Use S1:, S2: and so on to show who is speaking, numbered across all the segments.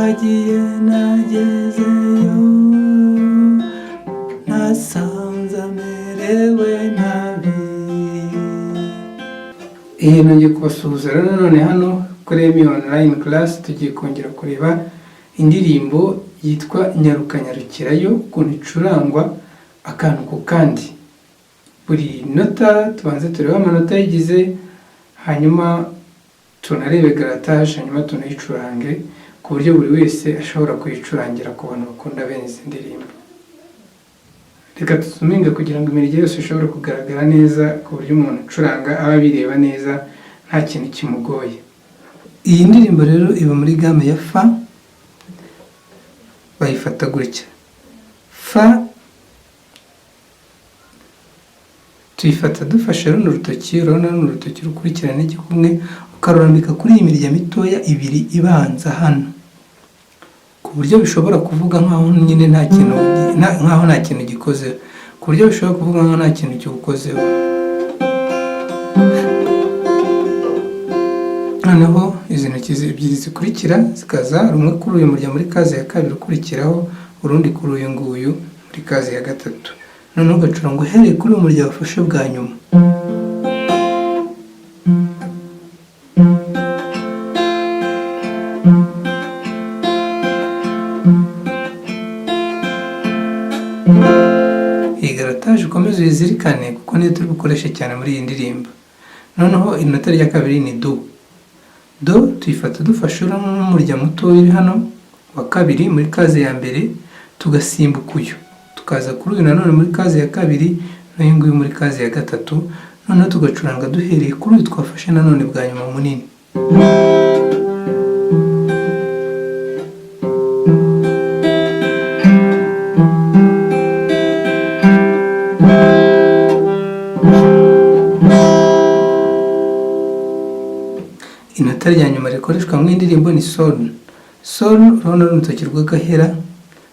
S1: ndagiye nagezeyo nasanze amerewe nabi. Nongeye kubasuhuza rero none hano kuri Emi online class tugiye kongera kureba indirimbo yitwa Nyaruka Nyarukirayo, ukuntu icurangwa akantu ku kandi. Buri nota tubanze tureba amanota yigize, hanyuma tunarebe garatage, hanyuma tunayicurange ku buryo buri wese ashobora kuyicurangira ku bantu bakunda bene izi ndirimbo. Reka tuzuminge kugira ngo imirya yose ishobore kugaragara neza ku buryo umuntu ucuranga aba bireba neza nta kintu kimugoye. Iyi ndirimbo rero iba muri game ya fa, bayifata gutya. Fa tuyifata dufashe runo rutoki, urabona runo rutoki rukurikirana igikumwe, ukarurambika kuri iyi mirya mitoya ibiri ibanza hano, ku buryo bishobora kuvuga nkaho nyine nta kintu nkaho nta kintu gikozeho, ku buryo bishobora kuvuga nkaho nta kintu cyukozeho. Noneho izi ntoki ebyiri zikurikira zikaza rumwe kuri uyu murya muri kazi ya kabiri ukurikiraho, urundi kuri uyu nguyu muri kazi ya gatatu. Noneho ugacuranga uhereye kuri uyu murya wafashe bwa nyuma. Iyi garatage ukomeze uyizirikane kuko niyo turi bukoreshe cyane muri iyi ndirimbo. Noneho inota rya kabiri ni do. Do tuyifata dufashe n'umurya muto uri hano wa kabiri muri kazi ya mbere, tugasimbuka uyu tukaza kuri uyu nanone muri kazi ya kabiri, n'uyu nguyu muri kazi ya gatatu. Noneho tugacuranga duhereye kuri uyu twafashe nanone bwa nyuma munini. Inota rya nyuma rikoreshwa mu indirimbo ni sol. Sol urabona n'urutoki rw'agahera,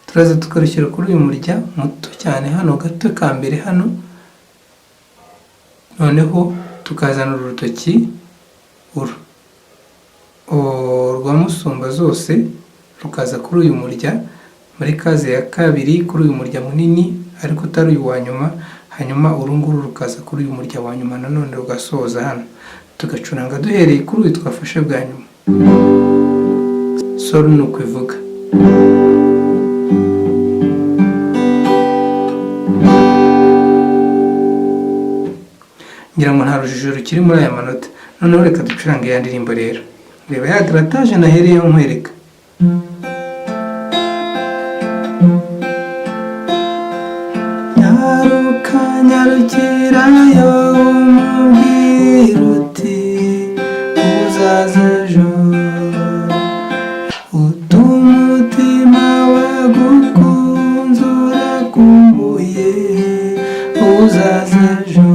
S1: turaza tukarushyira kuri uyu murya muto cyane hano gato ka mbere hano. Noneho tukazana urutoki rwa musumba zose rukaza kuri uyu murya muri kazi ya kabiri, kuri uyu murya munini ariko utari uyu wa nyuma, hanyuma urunguru rukaza kuri uyu murya wa nyuma nanone rugasoza hano, tugacuranga duhereye kuri uyu twafashe bwa nyuma. Sol ni uko ivuga. Ngira ngo nta rujijo rukiri muri aya manota. Noneho reka ducurange ya ndirimbo rero. Reba ya garatage nahereyeho nkwereka. Nyaruka nyarukirayo umubwira uti uzaza ejo, umutima wagukunze urakumbuye uzaza ejo,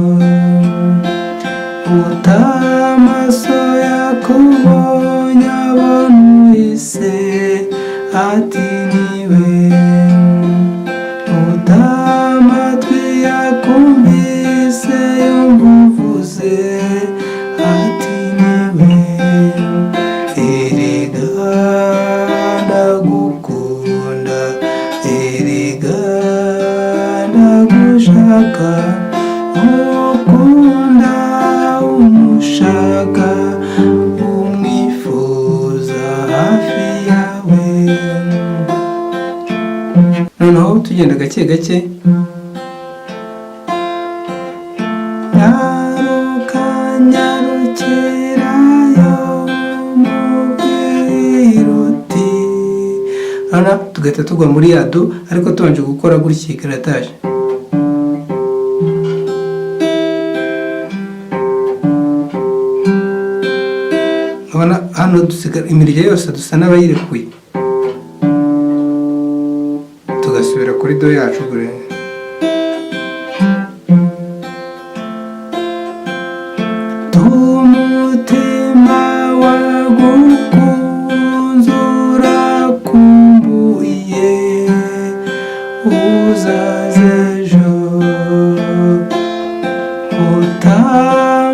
S1: amaso yakubonye abona uhise ati niwe, amatwi yakumvise yumva uvuze ati niwe. Erega ndagukunda, erega ndagushaka, ukunda umushaka umwifuza hafi yawe. Noneho tugenda gake gake. Nyaruka nyarukirayo umubwira uti, hano tugahita tugwa muri ya do ariko tubanje gukora gutya iyi garatage. Hano dusiga imirya yose dusa n'abayirekuye, tugasubira kuri do yacu gure. Umutima wagukunze urakumbuye uzaza ejo,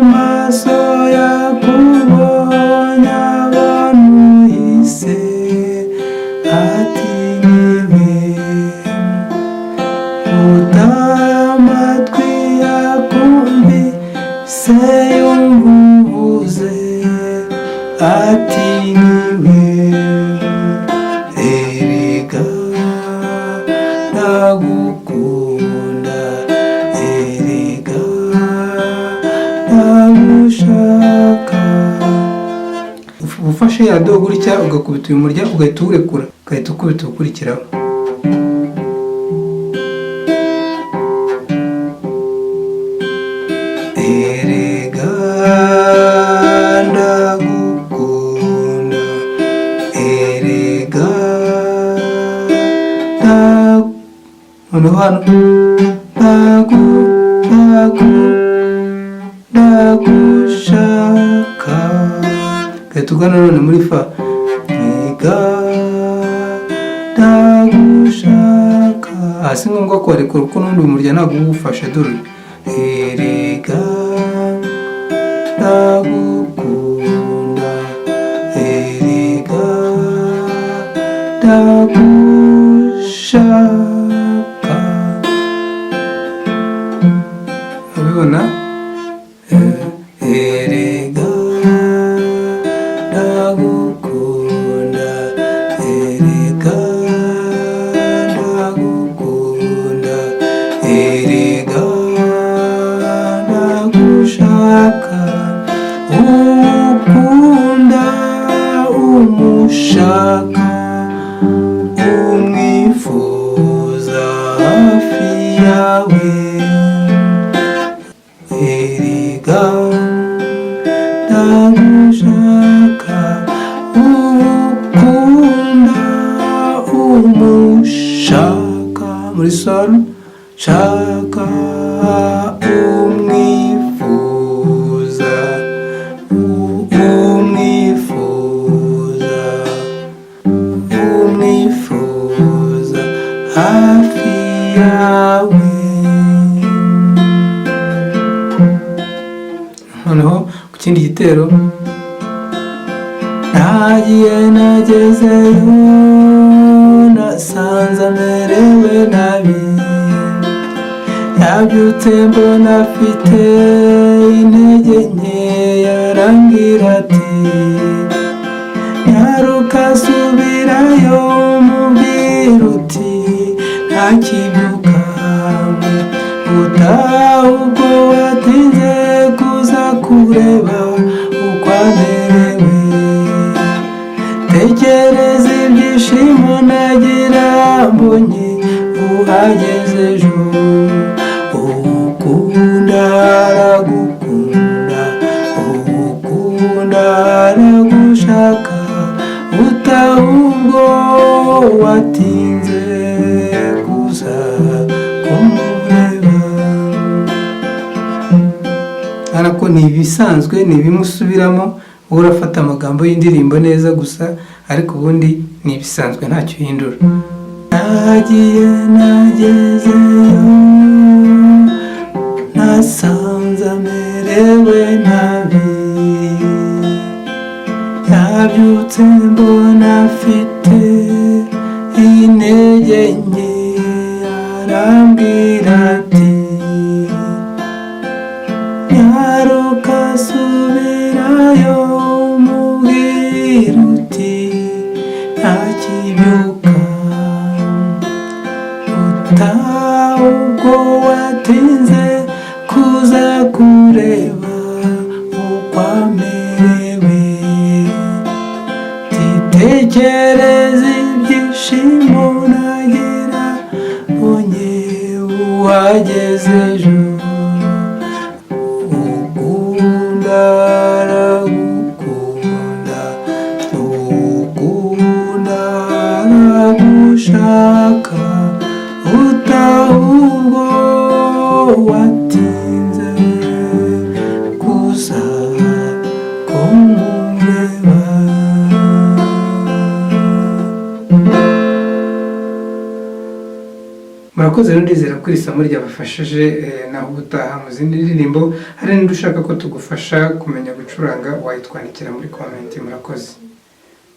S1: amaso yakubonye abona uhise ati niwe erega ndagukunda erega ndagushaka. Ufashe ya do gutya ugakubita uyu murya ugahita uwurekura ugahita ukubita ukurikiraho. Erega ndagukunda erega noneho hano ndagushaka gahita ugana none muri fa. Erega ndagushaka hasi ngombwa ko warekura kuko n'undi umurya ntabwo uwufashe dore. Erega ndagukunda erega ndagushaka. Urabibona? Erega ndagukunda erega ndagukunda erega ndagushaka. Ukunda umushaka umwifuza hafi yawe. Erega ndagushaka ukunda umushaka muri sol shaka umwifuza umwifuza hafi yawe. Noneho ku kindi gitero nagiye nagezeyo nasanze amerewe nabi yabyutse mbona afite intege nkeya arambwira ati nyaruka subirayo mubwira uti ntakibyuka utaha ubwo watinze kuza kureba uko amerewe. Tekereza ibyishimo nagira mbonye uhageze ejo. Ukunda aragukunda ukunda aragushaka utaha ubwo watinze kuza kumureba. Ariko ni ibisanzwe ni ibimusubiramo wowe urafata amagambo y'indirimbo neza gusa ariko ubundi ni ibisanzwe ntacyo uhindura. Nagiye nagezeyo nasanze amerewe nabi yabyutse mbona afite intege nke arambwira ati nyaruka subirayo mubwira uti ntakibyuka utaha ubwo watinze kuza kureba uko amerewe. Titekereza ibyishimo nagira mbonye uhageze ejo. Ukunda aragukunda ukunda aragushaka utaha ubwo watinze kuza kumureba. Murakoze rero ndizera ko iri somo ryabafashije naho ubutaha mu zindi ndirimbo hari n'undi ushaka ko tugufasha kumenya gucuranga wayitwandikira muri comment. Murakoze.